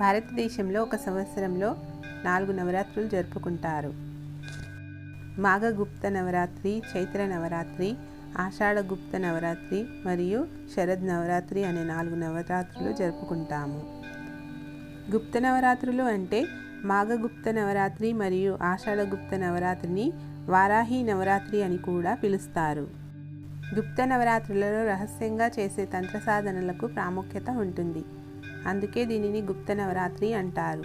భారతదేశంలో ఒక సంవత్సరంలో 4 నవరాత్రులు జరుపుకుంటారు. మాఘగుప్త నవరాత్రి, చైత్ర నవరాత్రి, ఆషాఢగుప్త నవరాత్రి మరియు శరద్ నవరాత్రి అనే 4 నవరాత్రులు జరుపుకుంటాము. గుప్త నవరాత్రులు అంటే మాఘగుప్త నవరాత్రి మరియు ఆషాఢగుప్త నవరాత్రిని వారాహి నవరాత్రి అని కూడా పిలుస్తారు. గుప్త నవరాత్రులలో రహస్యంగా చేసే తంత్ర సాధనలకు ప్రాముఖ్యత ఉంటుంది. అందుకే దీనిని గుప్త నవరాత్రి అంటారు.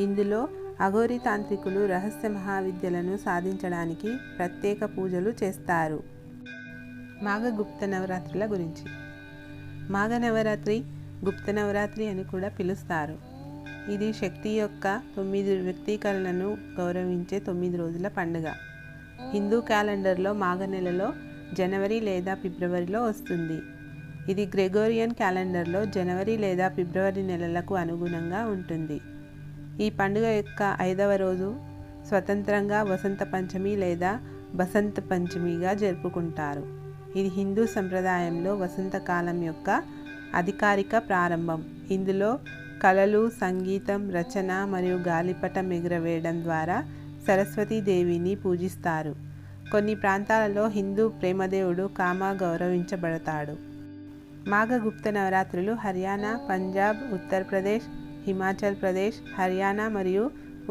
ఇందులో అఘోరి తాంత్రికులు రహస్య మహావిద్యలను సాధించడానికి ప్రత్యేక పూజలు చేస్తారు. మాఘగుప్త నవరాత్రుల గురించి. మాఘ నవరాత్రి గుప్త నవరాత్రి అని కూడా పిలుస్తారు. ఇది శక్తి యొక్క 9 వ్యక్తీకరణలను గౌరవించే 9 రోజుల పండుగ. హిందూ క్యాలెండర్లో మాఘ నెలలో జనవరి లేదా ఫిబ్రవరిలో వస్తుంది. ఇది గ్రెగోరియన్ క్యాలెండర్లో జనవరి లేదా ఫిబ్రవరి నెలలకు అనుగుణంగా ఉంటుంది. ఈ పండుగ యొక్క 5వ రోజు స్వతంత్రంగా వసంత పంచమి లేదా బసంత పంచమిగా జరుపుకుంటారు. ఇది హిందూ సంప్రదాయంలో వసంతకాలం యొక్క అధికారిక ప్రారంభం. ఇందులో కళలు, సంగీతం, రచన మరియు గాలిపటం ఎగురవేయడం ద్వారా సరస్వతీదేవిని పూజిస్తారు. కొన్ని ప్రాంతాలలో హిందూ ప్రేమదేవుడు కామ గౌరవించబడతాడు. మాఘగుప్త నవరాత్రులు హర్యానా, పంజాబ్, ఉత్తరప్రదేశ్, హిమాచల్ ప్రదేశ్, హర్యానా మరియు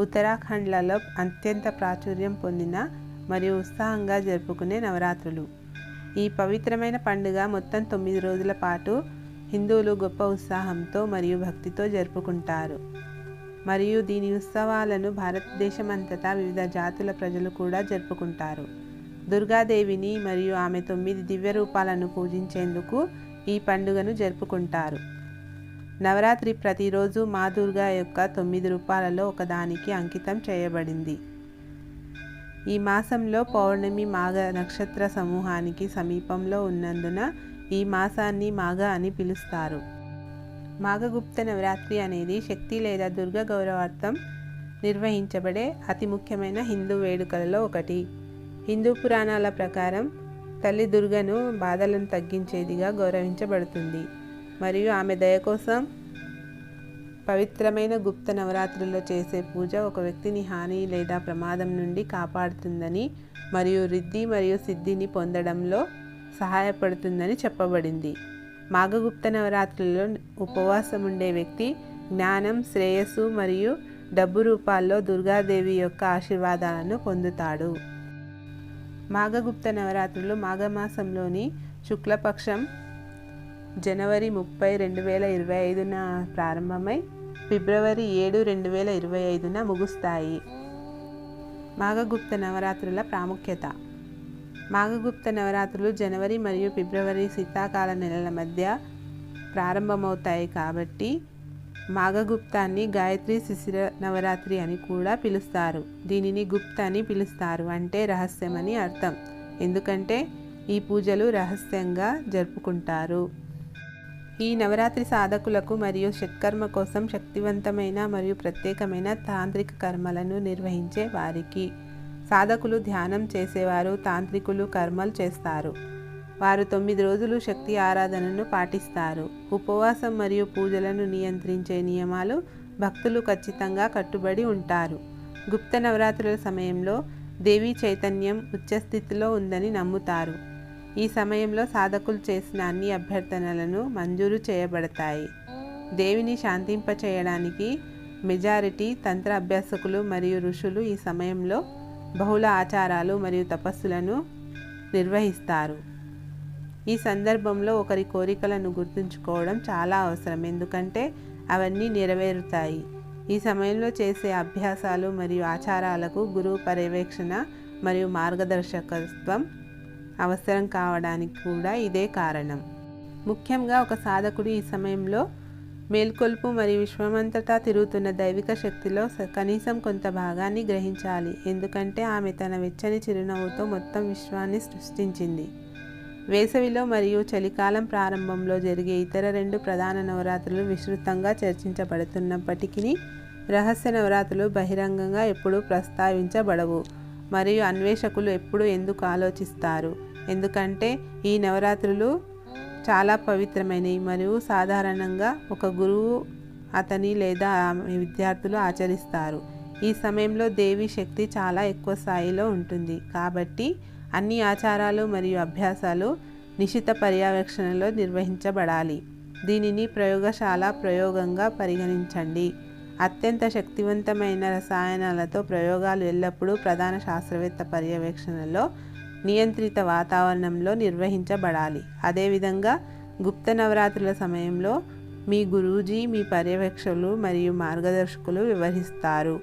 ఉత్తరాఖండ్లలో అత్యంత ప్రాచుర్యం పొందిన మరియు ఉత్సాహంగా జరుపుకునే నవరాత్రులు. ఈ పవిత్రమైన పండుగ మొత్తం 9 రోజుల పాటు హిందువులు గొప్ప ఉత్సాహంతో మరియు భక్తితో జరుపుకుంటారు. మరియు దీని ఉత్సవాలను భారతదేశం అంతటా వివిధ జాతుల ప్రజలు కూడా జరుపుకుంటారు. దుర్గాదేవిని మరియు ఆమె 9 దివ్య రూపాలను పూజించేందుకు ఈ పండుగను జరుపుకుంటారు. నవరాత్రి ప్రతిరోజు మా దుర్గా యొక్క 9 రూపాలలో ఒకదానికి అంకితం చేయబడింది. ఈ మాసంలో పౌర్ణమి మాఘ నక్షత్ర సమూహానికి సమీపంలో ఉన్నందున ఈ మాసాన్ని మాఘ అని పిలుస్తారు. మాఘగుప్త నవరాత్రి అనేది శక్తి లేదా దుర్గ గౌరవార్థం నిర్వహించబడే అతి ముఖ్యమైన హిందూ వేడుకలలో ఒకటి. హిందూ పురాణాల ప్రకారం తల్లి దుర్గను బాధలను తగ్గించేదిగా గౌరవించబడుతుంది మరియు ఆమె దయ కోసం పవిత్రమైన గుప్త నవరాత్రుల్లో చేసే పూజ ఒక వ్యక్తిని హాని లేదా ప్రమాదం నుండి కాపాడుతుందని మరియు రిద్ధి మరియు సిద్ధిని పొందడంలో సహాయపడుతుందని చెప్పబడింది. మాఘగుప్త నవరాత్రులలో ఉపవాసం ఉండే వ్యక్తి జ్ఞానం, శ్రేయస్సు మరియు డబ్బు రూపాల్లో దుర్గాదేవి యొక్క ఆశీర్వాదాలను పొందుతాడు. మాఘగుప్త నవరాత్రులు మాఘమాసంలోని శుక్లపక్షం జనవరి 30, 2025న ప్రారంభమై ఫిబ్రవరి 7, 2025న ముగుస్తాయి. మాఘగుప్త నవరాత్రుల ప్రాముఖ్యత. మాఘగుప్త నవరాత్రులు జనవరి మరియు ఫిబ్రవరి శీతాకాల నెలల మధ్య ప్రారంభమవుతాయి కాబట్టి మాఘగుప్తాన్ని గాయత్రి శిశిర నవరాత్రి అని కూడా పిలుస్తారు. దీనిని గుప్త అని పిలుస్తారు, అంటే రహస్యమని అర్థం. ఎందుకంటే ఈ పూజలు రహస్యంగా జరుపుకుంటారు. ఈ నవరాత్రి సాధకులకు మరియు షట్కర్మ కోసం శక్తివంతమైన మరియు ప్రత్యేకమైన తాంత్రిక కర్మలను నిర్వహించే వారికి. సాధకులు ధ్యానం చేసేవారు, తాంత్రికులు కర్మలు చేస్తారు. వారు 9 రోజులు శక్తి ఆరాధనను పాటిస్తారు. ఉపవాసం మరియు పూజలను నియంత్రించే నియమాలు భక్తులు ఖచ్చితంగా కట్టుబడి ఉంటారు. గుప్త నవరాత్రుల సమయంలో దేవీ చైతన్యం ఉచ్చస్థితిలో ఉందని నమ్ముతారు. ఈ సమయంలో సాధకులు చేసిన అన్ని అభ్యర్థనలను మంజూరు చేయబడతాయి. దేవిని శాంతింపచేయడానికి మెజారిటీ తంత్ర అభ్యాసకులు మరియు ఋషులు ఈ సమయంలో బహుళ ఆచారాలు మరియు తపస్సులను నిర్వహిస్తారు. ఈ సందర్భంలో ఒకరి కోరికలను గుర్తుంచుకోవడం చాలా అవసరం, ఎందుకంటే అవన్నీ నెరవేరుతాయి. ఈ సమయంలో చేసే అభ్యాసాలు మరియు ఆచారాలకు గురువు పర్యవేక్షణ మరియు మార్గదర్శకత్వం అవసరం కావడానికి కూడా ఇదే కారణం. ముఖ్యంగా ఒక సాధకుడు ఈ సమయంలో మేల్కొల్పు మరియు విశ్వమంతటా తిరుగుతున్న దైవిక శక్తిలో కనీసం కొంత భాగాన్ని గ్రహించాలి, ఎందుకంటే ఆమె తన వెచ్చని చిరునవ్వుతో మొత్తం విశ్వాన్ని సృష్టించింది. వేసవిలో మరియు చలికాలం ప్రారంభంలో జరిగే ఇతర 2 ప్రధాన నవరాత్రులు విస్తృతంగా చర్చించబడుతున్నప్పటికీ రహస్య నవరాత్రులు బహిరంగంగా ఎప్పుడూ ప్రస్తావించబడవు మరియు అన్వేషకులు ఎప్పుడు ఎందుకు ఆలోచిస్తారు, ఎందుకంటే ఈ నవరాత్రులు చాలా పవిత్రమైనవి మరియు సాధారణంగా ఒక గురువు అతని లేదా ఆమె విద్యార్థులు ఆచరిస్తారు. ఈ సమయంలో దేవి శక్తి చాలా ఎక్కువ స్థాయిలో ఉంటుంది. కాబట్టి అన్ని ఆచారాలు మరియు అభ్యాసాలు నిశిత పర్యవేక్షణలో నిర్వహించబడాలి. దీనిని ప్రయోగశాల ప్రయోగంగా పరిగణించండి. అత్యంత శక్తివంతమైన రసాయనాలతో ప్రయోగాలు ఎల్లప్పుడూ ప్రధాన శాస్త్రవేత్త పర్యవేక్షణలో నియంత్రిత వాతావరణంలో నిర్వహించబడాలి. అదేవిధంగా గుప్త నవరాత్రుల సమయంలో మీ గురూజీ మీ పర్యవేక్షకులు మరియు మార్గదర్శకులు వ్యవహరిస్తారు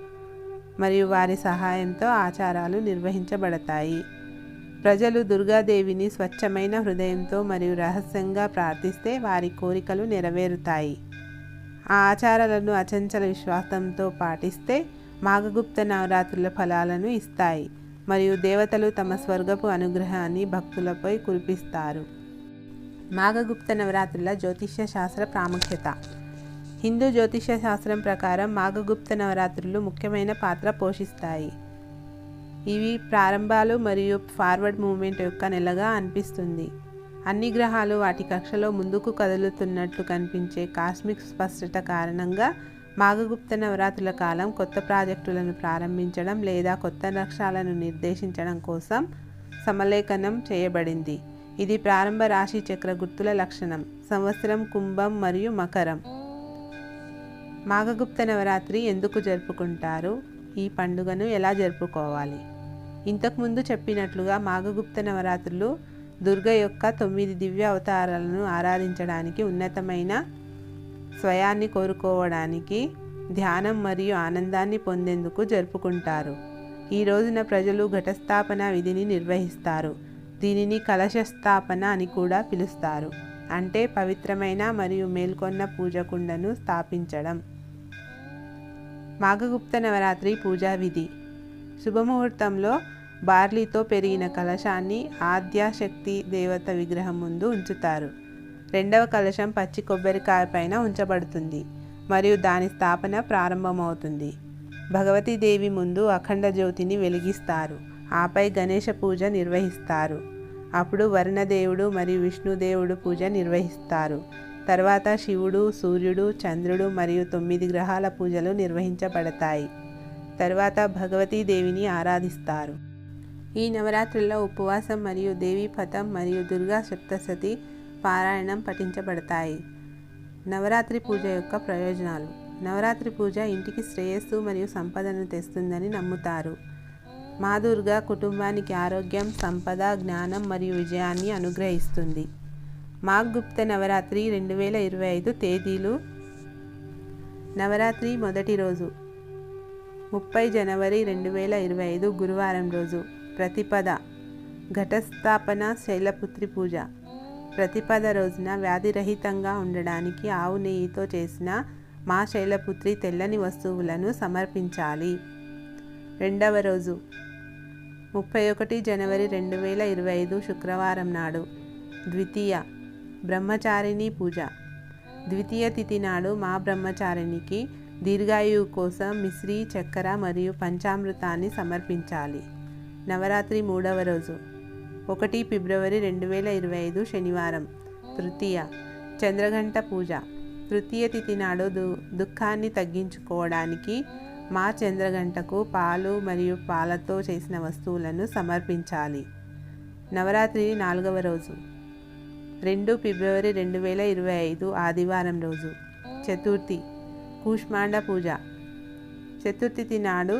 మరియు వారి సహాయంతో ఆచారాలు నిర్వహించబడతాయి. ప్రజలు దుర్గాదేవిని స్వచ్ఛమైన హృదయంతో మరియు రహస్యంగా ప్రార్థిస్తే వారి కోరికలు నెరవేరుతాయి. ఆ ఆచారాలను అచంచల విశ్వాసంతో పాటిస్తే మాఘగుప్త నవరాత్రుల ఫలాలను ఇస్తాయి మరియు దేవతలు తమ స్వర్గపు అనుగ్రహాన్ని భక్తులపై కురిపిస్తారు. మాఘగుప్త నవరాత్రుల జ్యోతిష్య శాస్త్ర ప్రాముఖ్యత. హిందూ జ్యోతిష్య శాస్త్రం ప్రకారం మాఘగుప్త నవరాత్రులు ముఖ్యమైన పాత్ర పోషిస్తాయి. ఇవి ప్రారంభాలు మరియు ఫార్వర్డ్ మూవ్మెంట్ యొక్క నెలగా అనిపిస్తుంది. అన్ని గ్రహాలు వాటి కక్షలో ముందుకు కదులుతున్నట్లు కనిపించే కాస్మిక్ స్పష్టత కారణంగా మాఘగుప్త నవరాత్రుల కాలం కొత్త ప్రాజెక్టులను ప్రారంభించడం లేదా కొత్త లక్ష్యాలను నిర్దేశించడం కోసం సమలేఖనం చేయబడింది. ఇది ప్రారంభ రాశి చక్ర గుర్తుల లక్షణం. సంవత్సరం కుంభం మరియు మకరం. మాఘగుప్త నవరాత్రి ఎందుకు జరుపుకుంటారు? ఈ పండుగను ఎలా జరుపుకోవాలి? ఇంతకుముందు చెప్పినట్లుగా మాఘగుప్త నవరాత్రులు దుర్గ యొక్క 9 దివ్య అవతారాలను ఆరాధించడానికి, ఉన్నతమైన స్వయాన్ని కోరుకోవడానికి, ధ్యానం మరియు ఆనందాన్ని పొందేందుకు జరుపుకుంటారు. ఈ రోజున ప్రజలు ఘటస్థాపన విధిని నిర్వహిస్తారు. దీనిని కలశ స్థాపన అని కూడా పిలుస్తారు, అంటే పవిత్రమైన మరియు మేల్కొన్న పూజకుండను స్థాపించడం. మాఘగుప్త నవరాత్రి పూజా విధి. శుభముహూర్తంలో బార్లీతో పెరిగిన కలశాన్ని ఆద్యాశక్తి దేవత విగ్రహం ముందు ఉంచుతారు. రెండవ కలశం పచ్చి కొబ్బరికాయ పైన ఉంచబడుతుంది మరియు దాని స్థాపన ప్రారంభమవుతుంది. భగవతీదేవి ముందు అఖండ జ్యోతిని వెలిగిస్తారు. ఆపై గణేష పూజ నిర్వహిస్తారు. అప్పుడు వరుణదేవుడు మరియు విష్ణుదేవుడు పూజ నిర్వహిస్తారు. తర్వాత శివుడు, సూర్యుడు, చంద్రుడు మరియు 9 గ్రహాల పూజలు నిర్వహించబడతాయి. తర్వాత భగవతీదేవిని ఆరాధిస్తారు. ఈ నవరాత్రుల్లో ఉపవాసం మరియు దేవీ పథం మరియు దుర్గా సప్తశతి పారాయణం పఠించబడతాయి. నవరాత్రి పూజ యొక్క ప్రయోజనాలు. నవరాత్రి పూజ ఇంటికి శ్రేయస్సు మరియు సంపదను తెస్తుందని నమ్ముతారు. మా దుర్గా కుటుంబానికి ఆరోగ్యం, సంపద, జ్ఞానం మరియు విజయాన్ని అనుగ్రహిస్తుంది. మాఘగుప్త నవరాత్రి 2025 తేదీలు. నవరాత్రి మొదటి రోజు 30 జనవరి 2025 గురువారం రోజు. ప్రతిపద ఘటస్థాపన శైలపుత్రి పూజ. ప్రతిపద రోజున వ్యాధిరహితంగా ఉండడానికి ఆవు నెయ్యితో చేసిన మా శైలపుత్రి తెల్లని వస్తువులను సమర్పించాలి. రెండవ రోజు 31 జనవరి 2025 శుక్రవారం నాడు. ద్వితీయ బ్రహ్మచారిణి పూజ. ద్వితీయ తిథి నాడు మా బ్రహ్మచారిణికి దీర్ఘాయువు కోసం మిశ్రీ, చక్కెర మరియు పంచామృతాన్ని సమర్పించాలి. నవరాత్రి మూడవ రోజు 1 ఫిబ్రవరి 2025 శనివారం. తృతీయ చంద్రఘంట పూజ. తృతీయ తిథి నాడు దుఃఖాన్ని తగ్గించుకోవడానికి మా చంద్రఘంటకు పాలు మరియు పాలతో చేసిన వస్తువులను సమర్పించాలి. నవరాత్రి 4వ రోజు 2 ఫిబ్రవరి 2025 ఆదివారం రోజు. చతుర్థి కూష్మాండ పూజ. చతుర్థి తిథి నాడు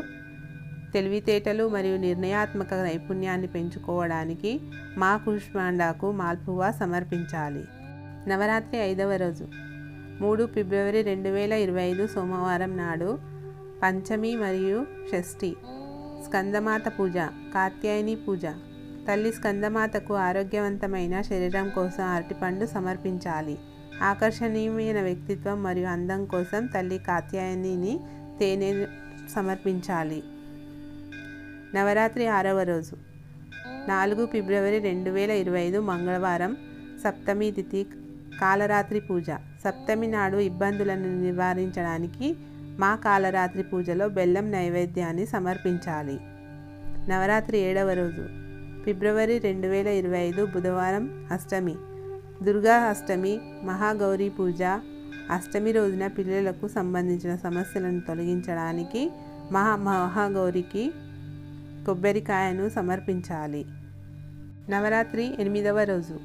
తెలివితేటలు మరియు నిర్ణయాత్మక నైపుణ్యాన్ని పెంచుకోవడానికి మా కూష్మాండాకు మాల్పువా సమర్పించాలి. నవరాత్రి 5వ రోజు 3 ఫిబ్రవరి 2025 సోమవారం నాడు. పంచమి మరియు షష్ఠి. స్కందమాత పూజ. కాత్యాయని పూజ. తల్లి స్కందమాతకు ఆరోగ్యవంతమైన శరీరం కోసం అరటిపండు సమర్పించాలి. ఆకర్షణీయమైన వ్యక్తిత్వం మరియు అందం కోసం తల్లి కాత్యాయనిని తేనె సమర్పించాలి. నవరాత్రి 6వ రోజు 4 ఫిబ్రవరి 2025 మంగళవారం. సప్తమి తిథి. కాలరాత్రి పూజ. సప్తమి నాడు ఇబ్బందులను నివారించడానికి మా కాలరాత్రి పూజలో బెల్లం నైవేద్యాన్ని సమర్పించాలి. నవరాత్రి 7వ రోజు ఫిబ్రవరి 2025 బుధవారం. అష్టమి. దుర్గా అష్టమి, మహాగౌరీ పూజ, అష్టమి రోజున పిల్లలకు సంబంధించిన సమస్యలను తొలగించడానికి మహాగౌరికి కొబ్బరికాయను సమర్పించాలి. నవరాత్రి 8వ రోజు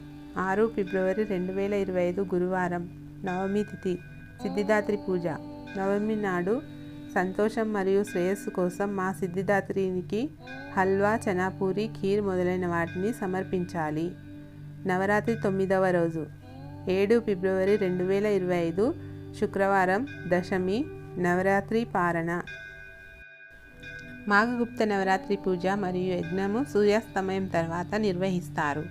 6 ఫిబ్రవరి 2025 గురువారం, నవమి తిథి, సిద్ధిదాత్రి పూజ. నవమి నాడు సంతోషం మరియు శ్రేయస్సు కోసం మా సిద్ధిదాత్రికి హల్వా, చనాపూరి, ఖీర్ మొదలైన వాటిని సమర్పించాలి. నవరాత్రి 9వ రోజు 7 ఫిబ్రవరి 2025 శుక్రవారం, దశమి, నవరాత్రి పారణ. మాఘగుప్త నవరాత్రి పూజ మరియు యజ్ఞము సూర్యాస్తమయం తర్వాత నిర్వహిస్తారు.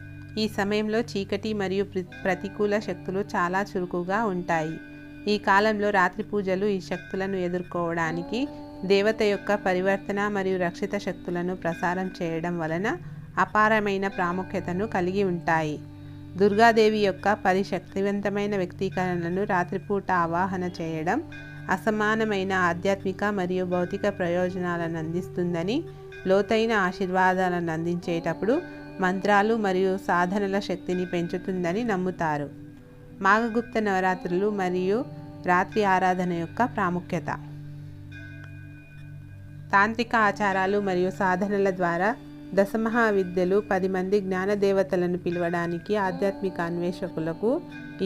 ఈ సమయంలో చీకటి మరియు ప్రతికూల శక్తులు చాలా చురుకుగా ఉంటాయి. ఈ కాలంలో రాత్రి పూజలు ఈ శక్తులను ఎదుర్కోవడానికి దేవత యొక్క పరివర్తన మరియు రక్షిత శక్తులను ప్రసారం చేయడం వలన అపారమైన ప్రాముఖ్యతను కలిగి ఉంటాయి. దుర్గాదేవి యొక్క 10 శక్తివంతమైన వ్యక్తీకరణలను రాత్రిపూట ఆవాహన చేయడం అసమానమైన ఆధ్యాత్మిక మరియు భౌతిక ప్రయోజనాలను అందిస్తుందని, లోతైన ఆశీర్వాదాలను అందించేటప్పుడు మంత్రాలు మరియు సాధనల శక్తిని పెంచుతుందని నమ్ముతారు. మాఘగుప్త నవరాత్రులు మరియు రాత్రి ఆరాధన యొక్క ప్రాముఖ్యత. తాంత్రిక ఆచారాలు మరియు సాధనల ద్వారా దశమహావిద్యలు 10 మంది జ్ఞానదేవతలను పిలవడానికి ఆధ్యాత్మిక అన్వేషకులకు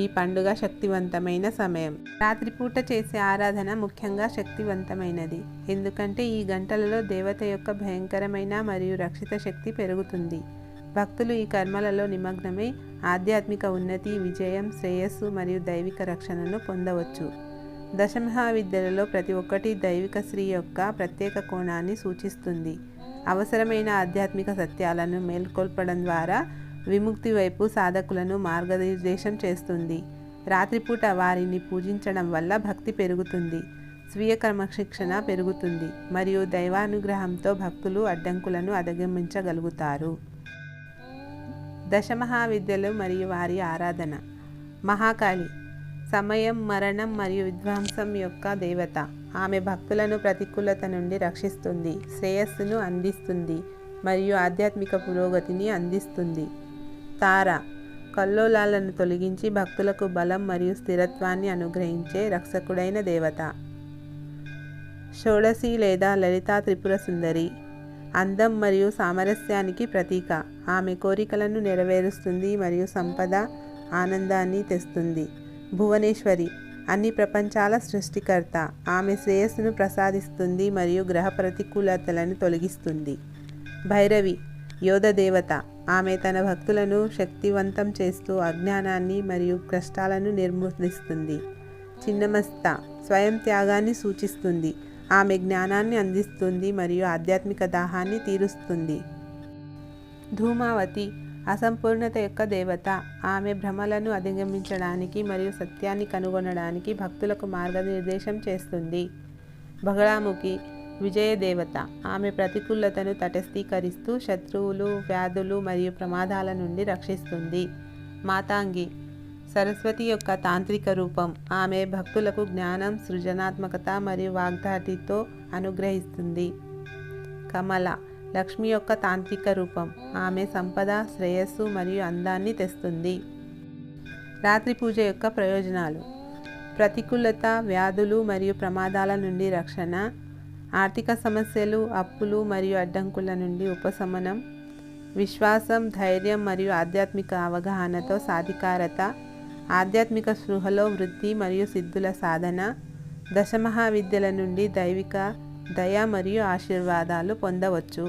ఈ పండుగ శక్తివంతమైన సమయం. రాత్రిపూట చేసే ఆరాధన ముఖ్యంగా శక్తివంతమైనది, ఎందుకంటే ఈ గంటలలో దేవత యొక్క భయంకరమైన మరియు రక్షిత శక్తి పెరుగుతుంది. భక్తులు ఈ కర్మలలో నిమగ్నమై ఆధ్యాత్మిక ఉన్నతి, విజయం, శ్రేయస్సు మరియు దైవిక రక్షణను పొందవచ్చు. దశమహావిద్యలలో ప్రతి ఒక్కటి దైవిక స్త్రీ యొక్క ప్రత్యేక కోణాన్ని సూచిస్తుంది. అవసరమైన ఆధ్యాత్మిక సత్యాలను మేల్కొల్పడం ద్వారా విముక్తి వైపు సాధకులను మార్గనిర్దేశం చేస్తుంది. రాత్రిపూట వారిని పూజించడం వల్ల భక్తి పెరుగుతుంది, స్వీయ క్రమశిక్షణ పెరుగుతుంది మరియు దైవానుగ్రహంతో భక్తులు అడ్డంకులను అధిగమించగలుగుతారు. దశమహావిద్యలు మరియు వారి ఆరాధన. మహాకాళి సమయం, మరణం మరియు విధ్వంసం యొక్క దేవత. ఆమె భక్తులను ప్రతికూలత నుండి రక్షిస్తుంది, శ్రేయస్సును అందిస్తుంది మరియు ఆధ్యాత్మిక పురోగతిని అందిస్తుంది. తార కల్లోలాలను తొలగించి భక్తులకు బలం మరియు స్థిరత్వాన్ని అనుగ్రహించే రక్షకుడైన దేవత. షోడశి లేదా లలితా త్రిపుర సుందరి అందం మరియు సామరస్యానికి ప్రతీక. ఆమె కోరికలను నెరవేరుస్తుంది మరియు సంపద, ఆనందాన్ని తెస్తుంది. భువనేశ్వరి అన్ని ప్రపంచాల సృష్టికర్త. ఆమె శ్రేయస్సును ప్రసాదిస్తుంది మరియు గ్రహ ప్రతికూలతలను తొలగిస్తుంది. భైరవి యోధ దేవత. ఆమె తన భక్తులను శక్తివంతం చేస్తూ అజ్ఞానాన్ని మరియు కష్టాలను నిర్మూలిస్తుంది. చిన్నమస్త స్వయం త్యాగాన్ని సూచిస్తుంది. ఆమె జ్ఞానాన్ని అందిస్తుంది మరియు ఆధ్యాత్మిక దాహాన్ని తీరుస్తుంది. ధూమావతి అసంపూర్ణత యొక్క దేవత. ఆమె భ్రమలను అధిగమించడానికి మరియు సత్యాన్ని కనుగొనడానికి భక్తులకు మార్గనిర్దేశం చేస్తుంది. బగళాముఖి విజయ దేవత. ఆమె ప్రతికూలతను తటస్థీకరిస్తూ శత్రువులు, వ్యాధులు మరియు ప్రమాదాల నుండి రక్షిస్తుంది. మాతాంగి సరస్వతి యొక్క తాంత్రిక రూపం. ఆమె భక్తులకు జ్ఞానం, సృజనాత్మకత మరియు వాగ్దాటితో అనుగ్రహిస్తుంది. కమల లక్ష్మి యొక్క తాంత్రిక రూపం. ఆమె సంపద, శ్రేయస్సు మరియు అందాన్ని తెస్తుంది. రాత్రి పూజ యొక్క ప్రయోజనాలు. ప్రతికూలత, వ్యాధులు మరియు ప్రమాదాల నుండి రక్షణ, ఆర్థిక సమస్యలు, అప్పులు మరియు అడ్డంకుల నుండి ఉపశమనం, విశ్వాసం, ధైర్యం మరియు ఆధ్యాత్మిక అవగాహనతో సాధికారత, ఆధ్యాత్మిక స్పృహలో వృద్ధి మరియు సిద్ధుల సాధన, దశమహావిద్యల నుండి దైవిక దయ మరియు ఆశీర్వాదాలు పొందవచ్చు.